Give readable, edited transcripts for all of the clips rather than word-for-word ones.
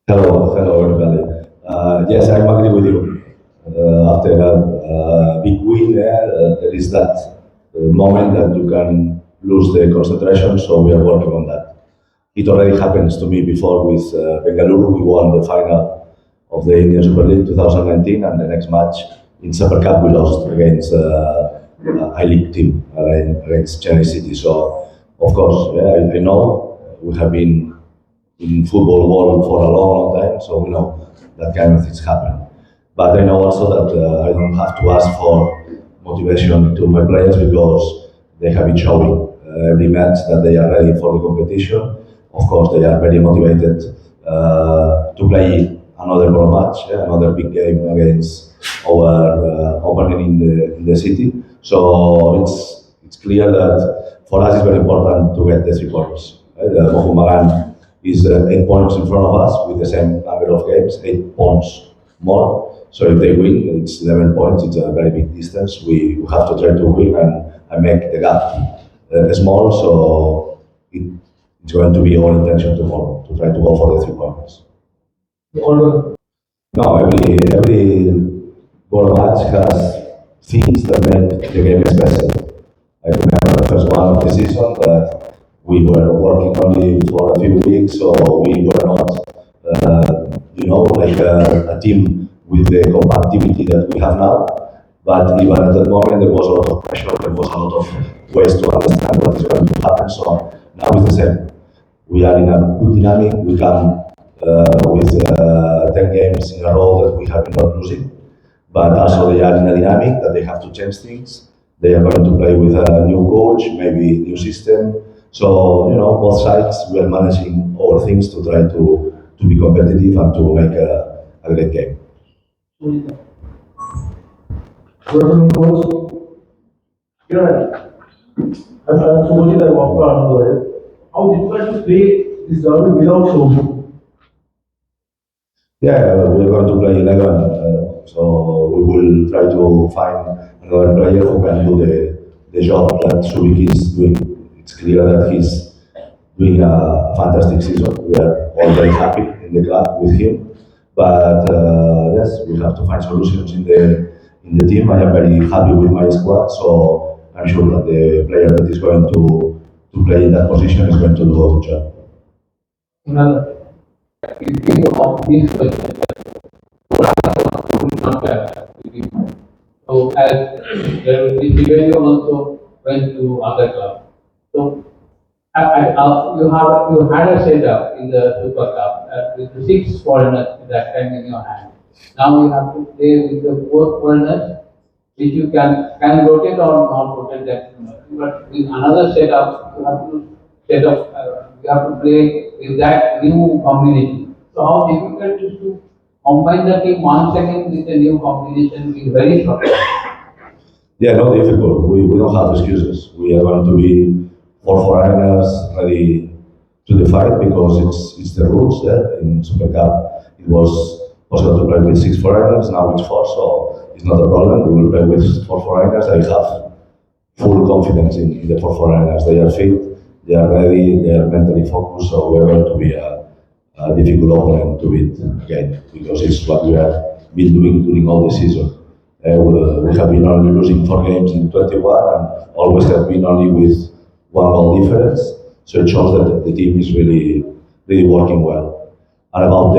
Hello everybody. Yes, I agree with you. After a big win, there is that moment that you can lose the concentration, so we are working on that. It already happens to me before with Bengaluru. We won the final of the Indian Super League 2019, and the next match in Super Cup we lost against I-League team, against Chennai City. So, of course, I know we have been in football world for a long time, so we know that kind of things happen. But I know also that I don't have to ask for motivation to my players because they have been showing every match that they are ready for the competition. Of course, they are very motivated to play another pro match, another big game against our opponent in the city. So it's clear that for us it's very important to get the 3 points. The Mohun Bagan is 8 points in front of us with the same number of games, 8 points more. So if they win, it's 11 points. It's a very big distance. We have to try to win and make the gap small. So it's going to be our intention tomorrow to try to go for the 3 points. No, every ball match has things that make the game special. I remember the first one of the season that we were working only for a few weeks, so we were not, like a team with the compatibility that we have now. But even at that moment, there was a lot of pressure, there was a lot of ways to understand what is going to happen. So now it's the same. We are in a good dynamic. We come with 10 games in a row that we have been not losing. But also they are in a dynamic that they have to change things. They are going to play with a new coach, maybe new system. So, both sides, we are managing our things to try to be competitive and to make a great game. How difficult to play this derby without Shogun? Yeah, we're going to play 11, so we will try to find another player who can do the job that Subic is doing. It's clear that he's doing a fantastic season. We are all very happy in the club with him. But yes, we have to find solutions in the team. I am very happy with my squad, so I'm sure that the player that is going to play in that position is going to do a good job. You think of this question, so as there will be Silva also went to other club. So you had a setup in the Super Cup with the 6 foreigners that time in your hand. Now you have to play with the 4 foreigners, which you can rotate or not rotate that. But with another setup, you have to set up. You have to play with that new combination. So how difficult is to combine the team once again with a new combination in very short time? Yeah, not difficult. We don't have excuses. We are going to be 4 foreigners ready to the fight because it's the rules there. In Super Cup, it was possible to play with 6 foreigners, now it's 4, so it's not a problem. We will play with 4 foreigners. I have full confidence in the 4 foreigners. They are fit, they are ready, they are mentally focused, so we are going to be a difficult opponent to beat again because it's what we have been doing during all the season. We have been only losing 4 games in 21 and always have been only with 1 goal difference. So it shows that the team is really working well. And about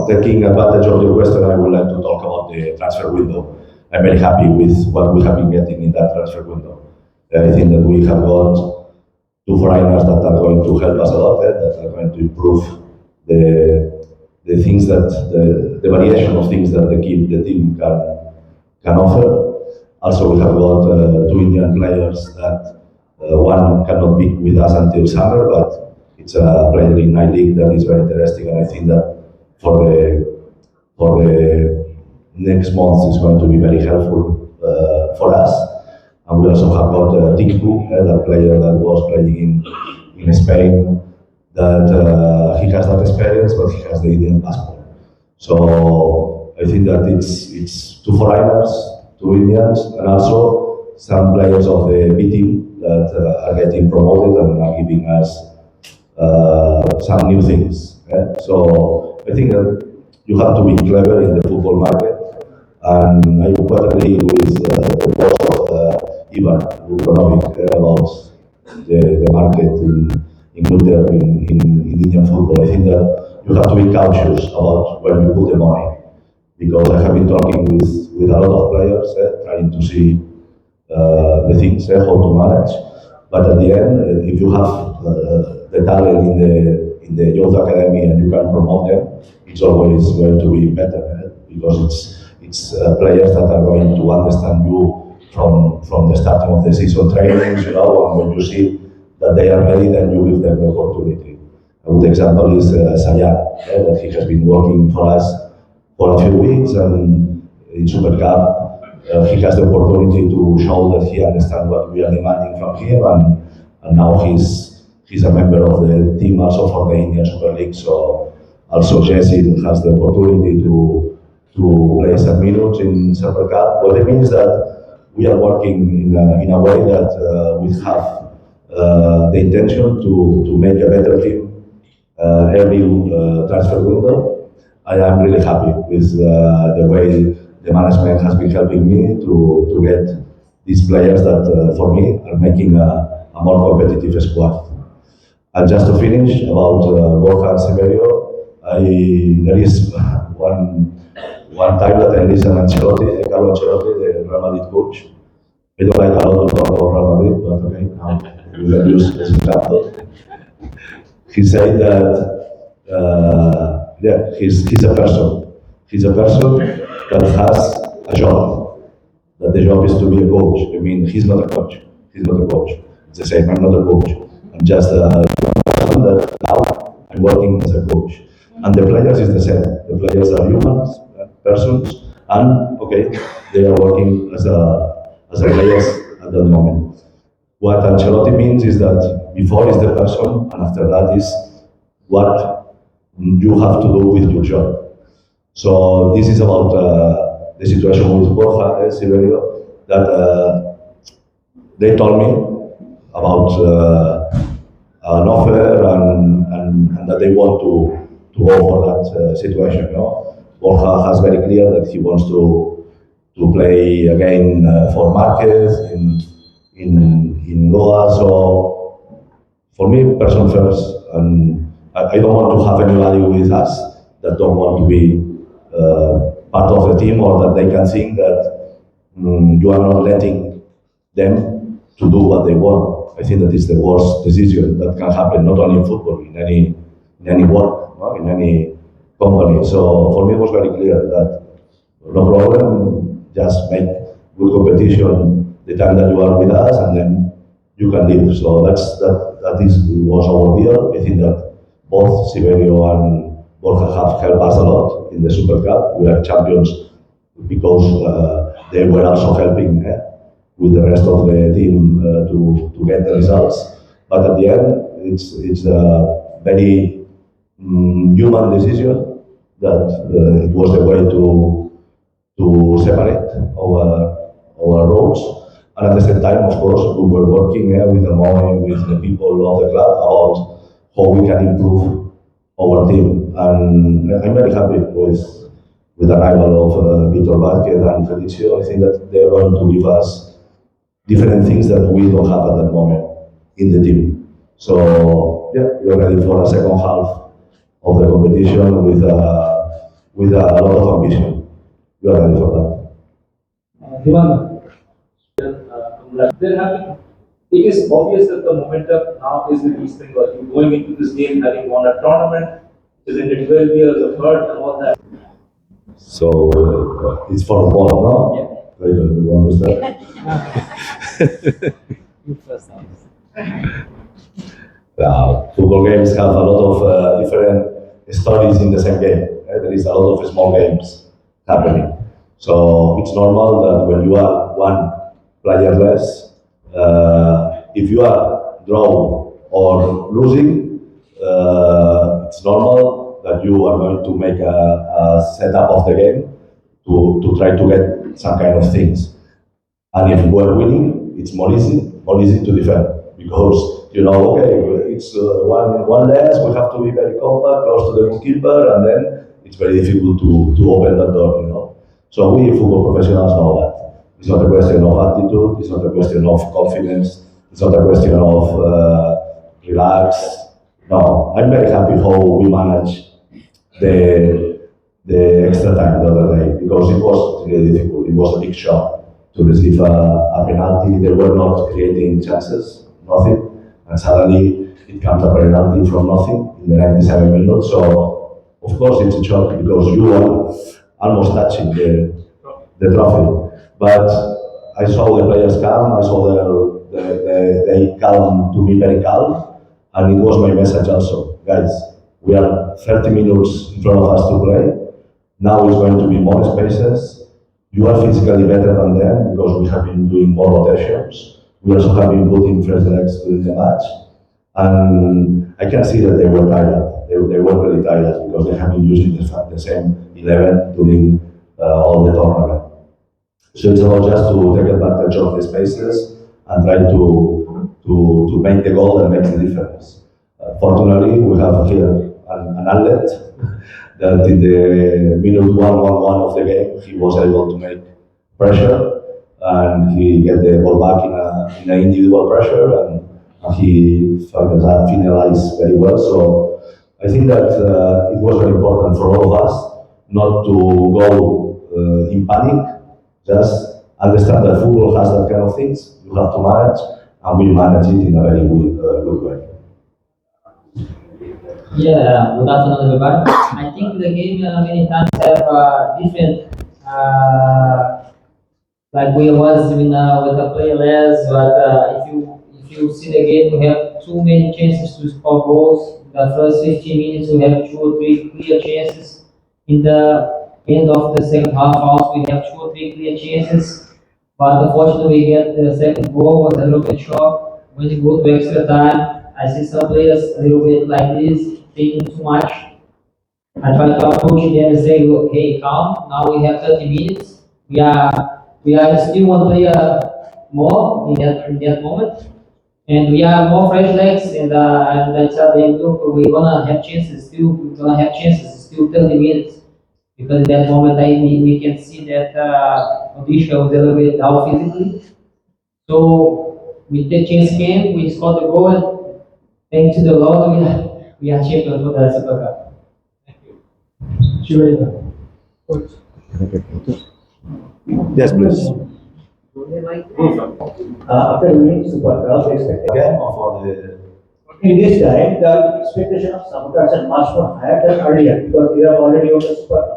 taking advantage of your question, I would like to talk about the transfer window. I'm very happy with what we have been getting in that transfer window. I think that we have got 2 foreigners that are going to help us a lot, that are going to improve the things that the variation of things that the team can offer. Also, we have got 2 Indian players that one cannot be with us until summer, but it's a player in I-League that is very interesting, and I think that for the next month is going to be very helpful for us. And we also have got Tikku, that player that was playing in Spain, that he has that experience, but he has the Indian passport. So I think that it's 2 foreigners, 2 Indians, and also some players of the B team that are getting promoted and are giving us some new things. So I think that you have to be clever in the football market, and I quite agree with the post of Ivan Lukonovic about the market in India, in Indian football. I think that you have to be cautious about where you put the money, because I have been talking with a lot of players, trying to see the things, how to manage. But at the end, if you have the talent in the youth academy and you can promote them, it's always going to be better, because it's players that are going to understand you from the starting of the season trainings, and when you see that they are ready, then you give them the opportunity. A good example is Sayar, that he has been working for us for a few weeks, and in Super Cup, he has the opportunity to show that he understands what we are demanding from him, and now he's a member of the team also for the Indian Super League. So also Jesse has the opportunity to play some minutes in Super Cup. What I mean is that we are working in a way that we have the intention to make a better team every transfer window. I am really happy with the way the management has been helping me to get these players that, for me, are making a more competitive squad. And just to finish about Borja and Severio, there is one time that I listen to Ancelotti, Carlo Ancelotti, the Real Madrid coach. I don't like a lot to talk about Real Madrid, but okay, now we will use this example. He said that he's a person. He's a person that has a job. That the job is to be a coach. I mean, he's not a coach. He's not a coach. It's the same. I'm not a coach. I'm just a person that now I'm working as a coach. And the players is the same. The players are humans, persons, and okay, they are working as a players at that moment. What Ancelotti means is that before is the person, and after that is what you have to do with your job. So this is about the situation with Borja Silva, that they told me about an offer, and that they want to go for that situation. Borja has very clear that he wants to play again for Marquez in Goa. So for me, person first, and I don't want to have anybody with us that don't want to be part of the team, or that they can think that you are not letting them to do what they want. I think that is the worst decision that can happen, not only in football, in any work, no? In any company. So for me, it was very clear that no problem, just make good competition the time that you are with us, and then you can leave. So was our deal. I think that both Siberio and Borja have helped us a lot in the Super Cup. We are champions because they were also helping with the rest of the team to get the results. But at the end, it's a very human decision that it was the way to separate our roads. And at the same time, of course, we were working with the Mohun, with the people of the club, about how we can improve our team. And I'm very happy with the arrival of Vitor Vázquez and Felicio. I think that they are going to give us different things that we don't have at that moment in the team. So yeah, we are ready for a second half of the competition with a lot of ambition. We are ready for that. Divan, it is obvious that the momentum now is with East Bengal. You going into this game having won a tournament, is in 12 years of hurt and all that. So it's for the ball now? Yeah. Cleiton, you understand? Football games have a lot of different stories in the same game. There is a lot of small games happening. So it's normal that when you are one player less, if you are draw or losing, it's normal that you are going to make a setup of the game to try to get some kind of things. And if you are winning, it's more easy more easy to defend because you know, okay, it's one less. We have to be very compact, close to the goalkeeper, and then it's very difficult to open that door. You know, so we football professionals know that it's not a question of attitude, it's not a question of confidence, it's not a question of relax. No, I'm very happy how we manage the extra time the other day because it was really difficult. It was a big shock to receive a penalty. They were not creating chances, nothing, and suddenly it comes a penalty from nothing in the 97 minutes. So of course it's a shock because you are almost touching the trophy. But I saw the players calm. I saw they calm to be very calm, and it was my message also, guys. We are 30 minutes in front of us to play. Now it's going to be more spaces. You are physically better than them because we have been doing more rotations. We also have been putting fresh legs during the match. And I can see that they were tired. They were really tired because they have been using the same 11 during all the tournament. So it's about just to take advantage of the spaces and try to make the goal and make the difference. Fortunately, we have here an outlet that in the minute 1-1-1 of the game, he was able to make pressure and he get the ball back in an individual pressure and he finalized very well. So I think that it was very important for all of us not to go in panic, just understand that football has that kind of things. You have to manage, and we manage it in a very good way. Yeah, good afternoon, everybody. I think the game many times have different, like we was with a player less, but if you see the game, we have too many chances to score goals. In the first 15 minutes, we have 2 or 3 clear chances. In the end of the second half, also we have 2 or 3 clear chances. But unfortunately, we get the second goal was a little bit short. When you go to extra time, I see some players a little bit like this, taking too much. I try to approach them and say, hey, calm. Now we have 30 minutes. We are still one player more in that moment, and we are more fresh legs. And I tell them, look, we're gonna have chances. Still, we're gonna have chances. Still 30 minutes. Because in that moment, we can see that Odisha was a little bit down physically. So with the chance came, we scored the goal, and thanks to the Lord, we are champions for the Super Cup. Shivaya. Coach. Yes, please. After winning Super Cup, expected Again, or for the in this time, the expectation of supporters are much more higher than earlier because we have already won the Super Cup.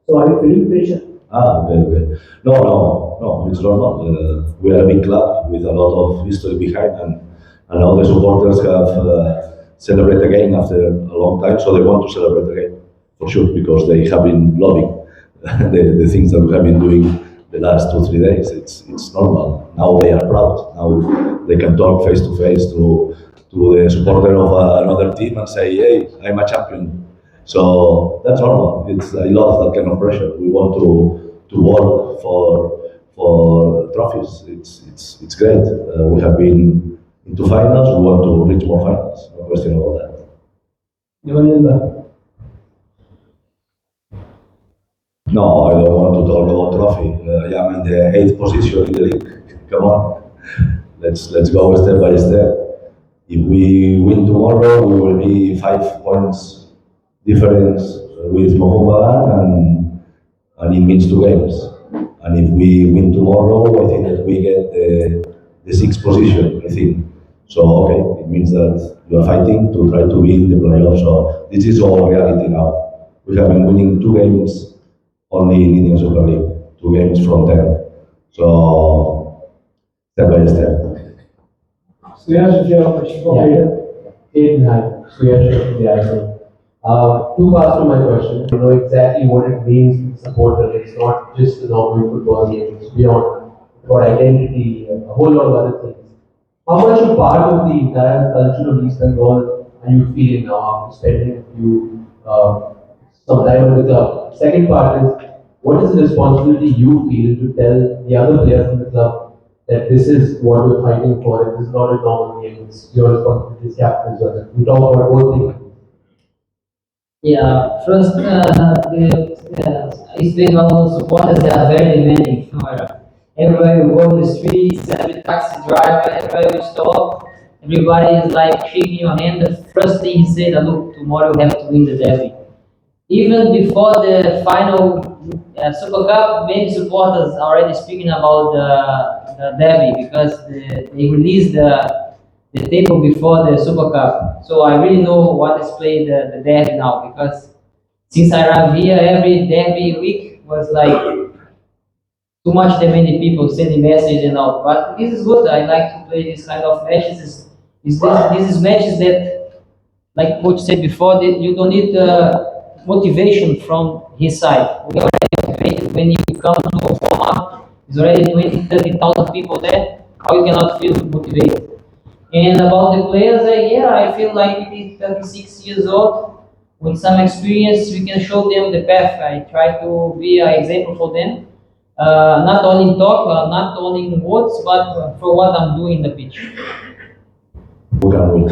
So are you feeling pressure? okay. No, it's normal. We are a big club with a lot of history behind, and all the supporters have celebrated again after a long time, so they want to celebrate again, for sure, because they have been loving the things that we have been doing the last 2 3 days. It's normal. Now they are proud. Now they can talk face to face to the supporter of another team and say, "Hey, I'm a champion." So that's normal. I love that kind of pressure. We want to work for trophies. It's great. We have been into finals. We want to reach more finals. No question about that. No, I don't want to talk about trophy. I am in the 8th position in the league. Come on, let's go step by step. If we win tomorrow, we will be 5 points difference with Mohun Bagan, and it means 2 games. And if we win tomorrow, I think that we get the 6th position, I think. So, okay, it means that you are fighting to try to win the playoffs. So, this is all reality now. We have been winning 2 games only in Indian Super League, 2 games from 10. So, step by step. Suyash, if you have a question for Cleiton. Cleiton, hi. Suyash from the ISO. 2 parts to my question. You know exactly what it means to support them. It's not just a normal football game, it's beyond for identity, a whole lot of other things. How much a part of the entire culture of East Bengal are you feeling now after spending some time with the club? Second part is, what is the responsibility you feel to tell the other players in the club that this is what we're fighting for, and this is not a normal game, it's your responsibility as captain as well. We talk about both things. Yeah, first, East Bengal supporters, they are very demanding. Everywhere we go in the streets, every taxi driver, everywhere we stop, everybody is like shaking your hand. The first thing he said, look, tomorrow we have to win the derby. Even before the final Super Cup, many supporters are already speaking about the derby because they released the table before the Super Cup. So I really know what is played the derby now because since I arrived here, every derby week was like too much that many people sending message and all. But this is good. I like to play this kind of matches. This is matches that, like coach said before, that you don't need motivation from his side. We already motivated when you come to a format, there's already 20, 30,000 people there. How you cannot feel motivated? And about the players, yeah, I feel like it is 36 years old. With some experience, we can show them the path. I try to be an example for them. Not only in talk, not only in words, but for what I'm doing in the pitch. We can win.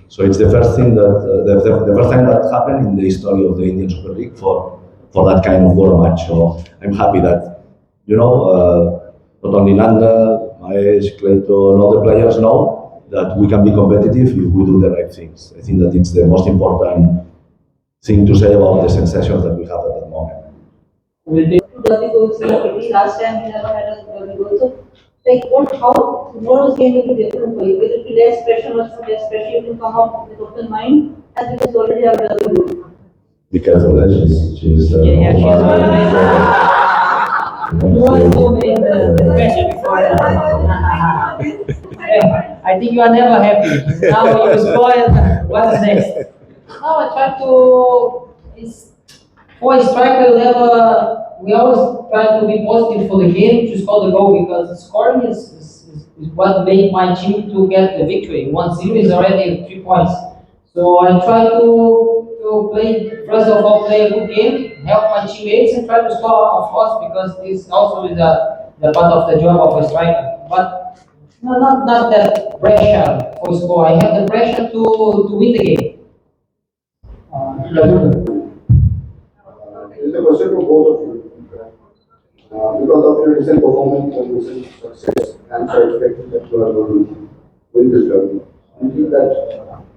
So it's the first thing that the first time that happened in the history of the Indian Super League for that kind of war match. So I'm happy that not only Nanda, Mahesh, Cleiton, other players know that we can be competitive if we do the right things. I think that it's the most important thing to say about the sensations that we have at that moment. Derby goals in the last time we never had a derby goal. So, like, how tomorrow's game will be different for you? Will it be less pressure, much less pressure? You can come up with open mind as because you already have a derby goal. Be careful, she's Yeah, she's already you want to make the pressure before I think you are never happy. Now you spoil. What's next? No, I try to. It's for a striker level. We always try to be positive for the game to score the goal because scoring is what made my team to get the victory. 1-0 is already 3 points. So I try to play, first of all, play a good game, help my teammates and try to score, of course, because this also is the part of the job of a striker. But no, not that pressure for score. I have the pressure to win the game. This is a question for both of you. Because of your recent performance and recent success, I'm so expecting that you are going to win this derby. Do you think that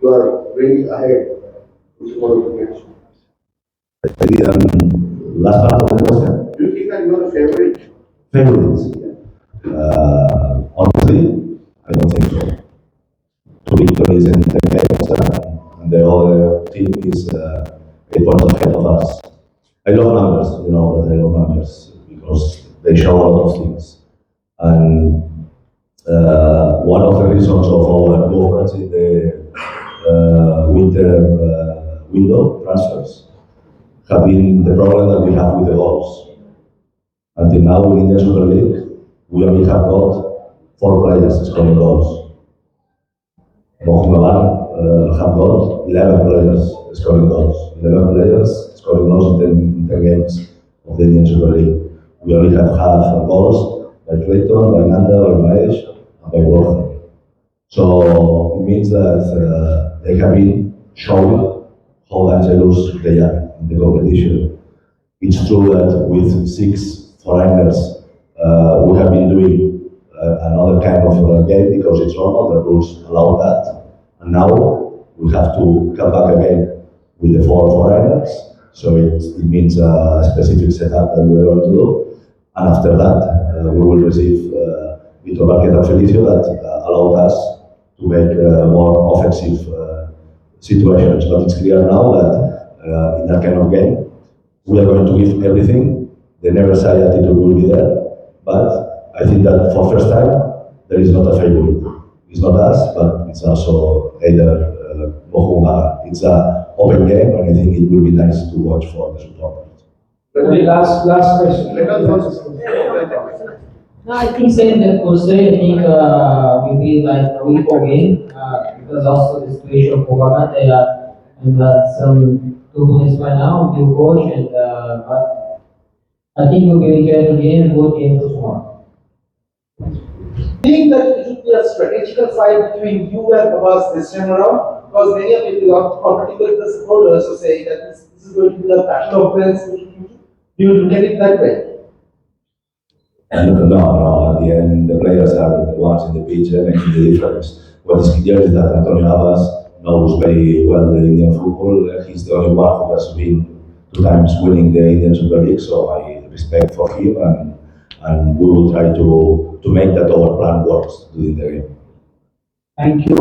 you are really ahead with one of the match? I didn't last part of the question. Do you think that you are the favorite? Favorites? Honestly, I don't think so. 2 victories in 10 games, and the other team is 8 points ahead of us. I love numbers, you know that I love numbers because they show a lot of things. And one of the reasons of our movements in the winter window transfers have been the problem that we have with the goals. Until now in Indian Super League, we only have got 4 players scoring goals. Mohun Bagan have got 11 players scoring goals. 11 players scoring goals in 10 games of the Indian Super League. We only have half goals by Cleiton, by Nanda, by Mahesh, and by Warren. So it means that they have been showing how dangerous they are in the competition. It's true that with 6 foreigners, we have been doing another kind of game because it's normal, the rules allow that. And now we have to come back again with the 4 foreigners. So it means a specific setup that we're going to do. And after that, we will receive Vitor Barquet and Felicio that allowed us to make more offensive situations. But it's clear now that in that kind of game, we are going to give everything. The never say attitude will be there. But I think that for first time, there is not a favorite. It's not us, but it's also either Mohun Bagan. It's an open game, and I think it will be nice to watch for the supporters. Last question. No, I think same that Thursday, I think will be like a week game because also the situation for Kolkata, they are in some turbulence right now, new coach, and but I think we'll be enjoying the game, good game tomorrow. think that it should be a strategical fight between you and Abbas this time around? Because many of people are comfortable with the supporters who say that this is going to be the battle of plans. Do you look at it that way? And no, at the end, the players are the ones in the pitch making the difference. What is clear is that Antonio Abbas knows very well the Indian football. He's the only one who has been 2 times winning the Indian Super League, so I respect for him, and we will try to make that our plan works during the game. Thank you.